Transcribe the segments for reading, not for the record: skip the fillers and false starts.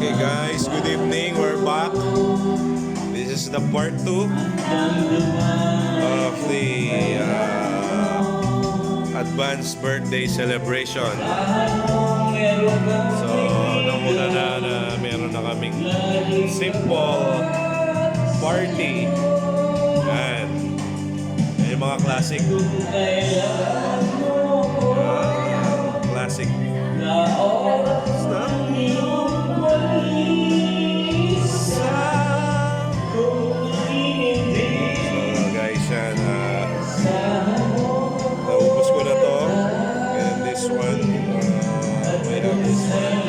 Okay guys, good evening. We're back. This is the part 2 of the advanced birthday celebration. So, namuna na meron na kaming simple party. Yan. Yan yung mga classic. Classic. Naubos ko na to. And this one, I have this one.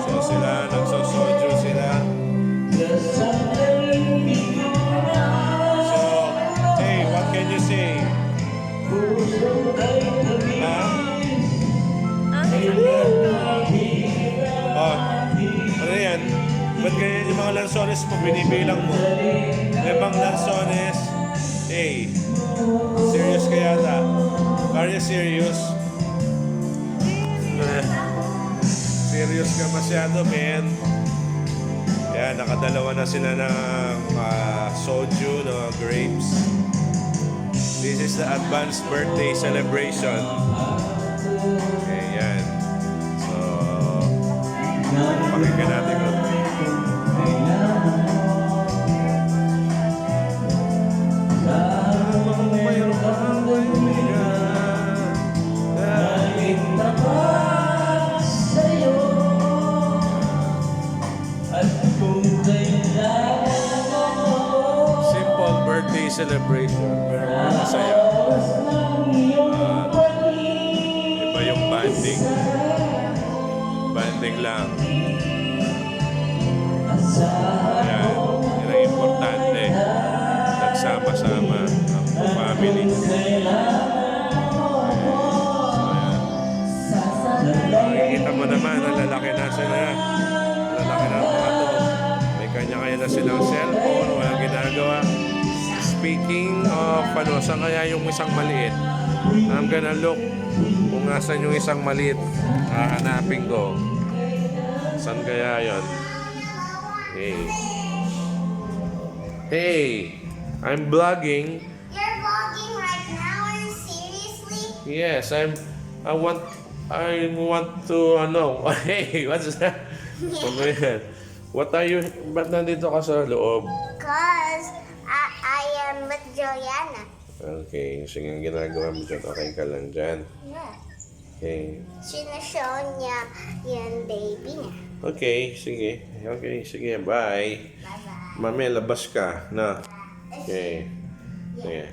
So sila, nagsosojo sila. So, hey, what can you say? Ano yan? Ba't ganyan yung mga lansones mo? Binibilang mo. Limang lansones. Hey, serious ka yata? Are you serious? Serious ka masyado, man. Yan, nakadalawa na sila ng soju, no, grapes. This is the advanced birthday celebration. Okay, yan. So, pakinggan natin ko. Simple birthday celebration, pero masaya. Iba yung banding. Banding lang. Yan, yun ang importante. Nagsama-sama ang family. Nakikita mo naman, ang lalaki na sila. Lalaki na mga to. May kanya-kanya na silang cellphone, walang ginagawa. Speaking of, saan kaya yung isang maliit? I'm gonna look kung nasan yung isang maliit. Hahanapin ko. Saan kaya yun? Hey. Hey! I'm vlogging. You're vlogging right now? Are you seriously? Yes, I want to know. Hey, what's that? What are you? Ba't nandito ka sa loob? Because I am with Juliana. Okay, sige, ang ginagawa mo dyan. Okay ka lang dyan. Yeah. Okay. Sinashow niya yung baby niya. Okay, sige. Okay, sige. Bye. Bye-bye. Mami, labas ka. Na. Okay. Sige.